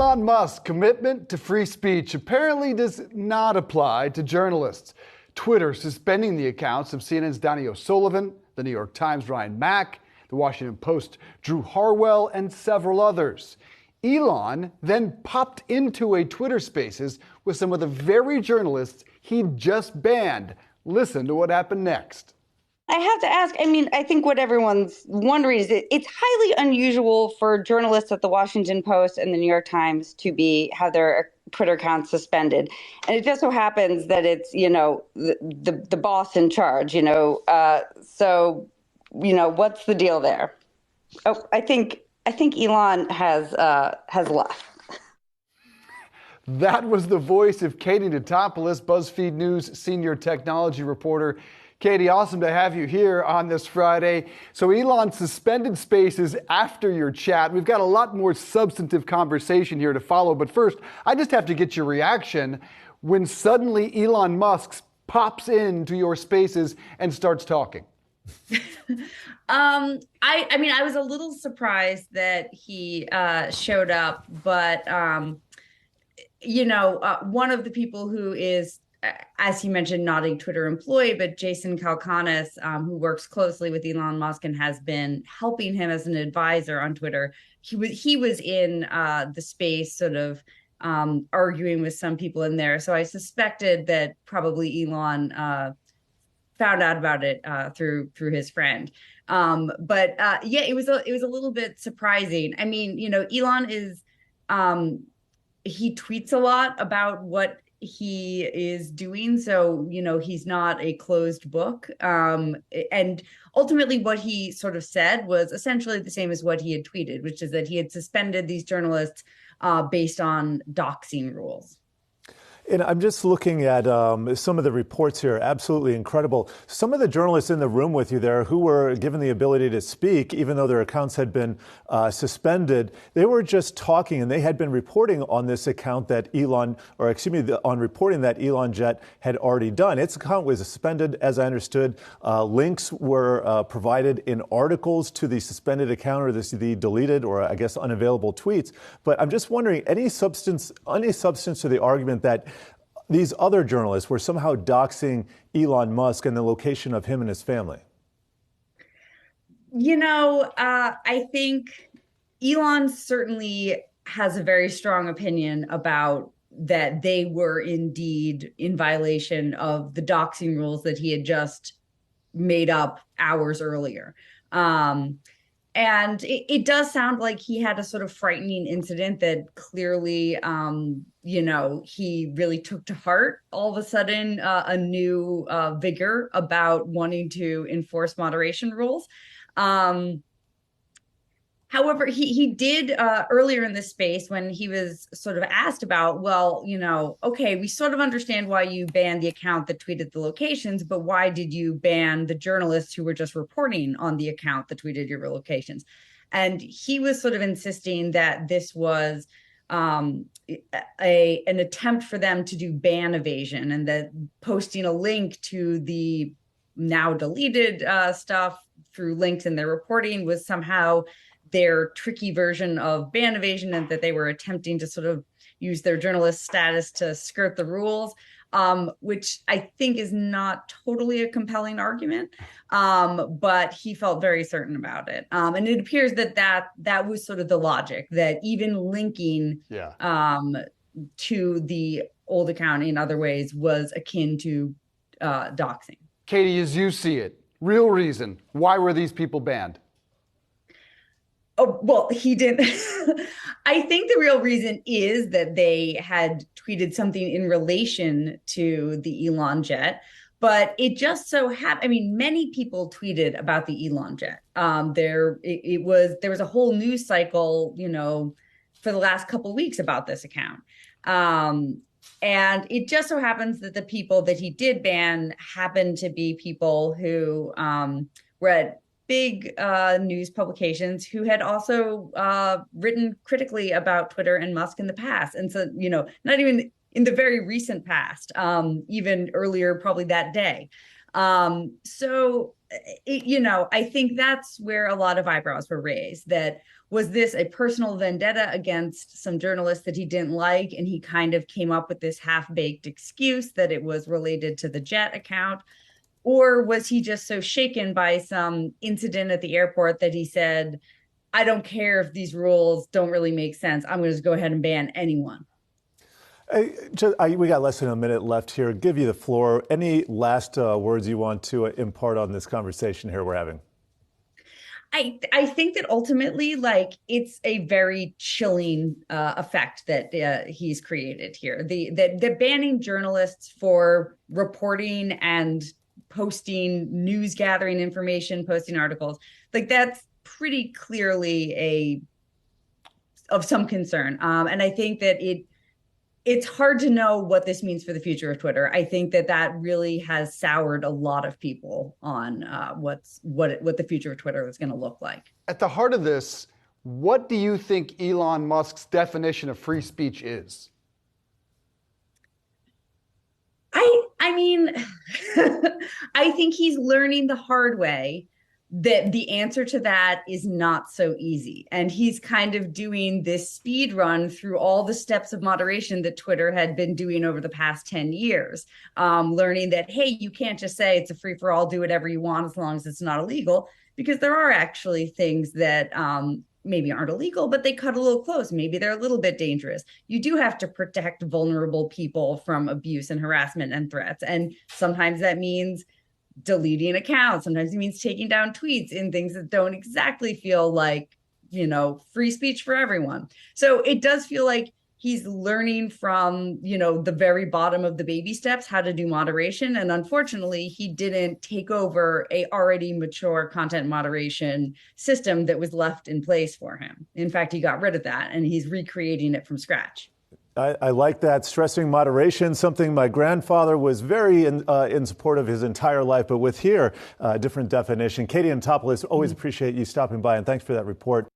Elon Musk's commitment to free speech apparently does not apply to journalists. Twitter suspending the accounts of CNN's Danny O'Sullivan, the New York Times' Ryan Mack, the Washington Post' Drew Harwell, and several others. Elon then popped into a Twitter Spaces with some of the very journalists he'd just banned. Listen to what happened next. I have to ask, I think what everyone's wondering is it's highly unusual for journalists at the Washington Post and the New York Times to have their Twitter accounts suspended. And it just so happens that it's, the boss in charge, so, what's the deal there? Oh, I think Elon has left. That was the voice of Katie Notopoulos, BuzzFeed News senior technology reporter. Katie, awesome to have you here on this Friday. So Elon suspended Spaces after your chat. We've got a lot more substantive conversation here to follow. But first, I just have to get your reaction when suddenly Elon Musk pops into your Spaces and starts talking. I was a little surprised that he showed up, but one of the people who is, as he mentioned, not a Twitter employee, but Jason Calacanis, who works closely with Elon Musk and has been helping him as an advisor on Twitter. He was in the space sort of arguing with some people in there. So I suspected that probably Elon found out about it through his friend. It was a little bit surprising. Elon is he tweets a lot about what he is doing. So, he's not a closed book. And ultimately what he sort of said was essentially the same as what he had tweeted, which is that he had suspended these journalists based on doxing rules. And I'm just looking at some of the reports here. Absolutely incredible. Some of the journalists in the room with you there who were given the ability to speak, even though their accounts had been suspended, they were just talking, and they had been reporting on this account that on reporting that Elon Jet had already done. Its account was suspended, as I understood. Links were provided in articles to the suspended account or the deleted or I guess unavailable tweets. But I'm just wondering, any substance to the argument that these other journalists were somehow doxing Elon Musk and the location of him and his family? I think Elon certainly has a very strong opinion about that they were indeed in violation of the doxing rules that he had just made up hours earlier. And it does sound like he had a sort of frightening incident that clearly, he really took to heart all of a sudden a new vigor about wanting to enforce moderation rules. However, he did earlier in this space when he was sort of asked about, well, okay, we sort of understand why you banned the account that tweeted the locations, but why did you ban the journalists who were just reporting on the account that tweeted your locations? And he was sort of insisting that this was an attempt for them to do ban evasion, and that posting a link to the now deleted stuff through links in their reporting was somehow their tricky version of ban evasion, and that they were attempting to sort of use their journalist status to skirt the rules, which I think is not totally a compelling argument, but he felt very certain about it. And it appears that was sort of the logic, that even linking to the old account in other ways was akin to doxing. Katie, as you see it, real reason, why were these people banned? Oh, well, he didn't. I think the real reason is that they had tweeted something in relation to the Elon jet, but it just so happened. Many people tweeted about the Elon jet. There was a whole news cycle, for the last couple of weeks about this account. And it just so happens that the people that he did ban happened to be people who were at big news publications who had also written critically about Twitter and Musk in the past. And so, not even in the very recent past, even earlier, probably that day. I think that's where a lot of eyebrows were raised. That was this a personal vendetta against some journalists that he didn't like, and he kind of came up with this half-baked excuse that it was related to the jet account? Or was he just so shaken by some incident at the airport that he said, I don't care if these rules don't really make sense, I'm going to just go ahead and ban anyone? We got less than a minute left here. Give you the floor. Any last words you want to impart on this conversation here we're having? I think that ultimately, like, it's a very chilling effect that he's created here. The banning journalists for reporting and posting news gathering information, posting articles, like, that's pretty clearly of some concern. And I think that it's hard to know what this means for the future of Twitter. I think that really has soured a lot of people on what the future of Twitter is going to look like. At the heart of this, what do you think Elon Musk's definition of free speech is? I mean, I think he's learning the hard way that the answer to that is not so easy. And he's kind of doing this speed run through all the steps of moderation that Twitter had been doing over the past 10 years, learning that, hey, you can't just say it's a free for all, do whatever you want as long as it's not illegal, because there are actually things that maybe aren't illegal, but they cut a little close. Maybe they're a little bit dangerous. You do have to protect vulnerable people from abuse and harassment and threats. And sometimes that means deleting accounts. Sometimes it means taking down tweets in things that don't exactly feel like, free speech for everyone. So it does feel like he's learning from, the very bottom of the baby steps, how to do moderation. And unfortunately, he didn't take over a already mature content moderation system that was left in place for him. In fact, he got rid of that and he's recreating it from scratch. I like that, stressing moderation, something my grandfather was very in support of his entire life, but with here, a different definition. Katie Antopoulos, always appreciate you stopping by, and thanks for that report.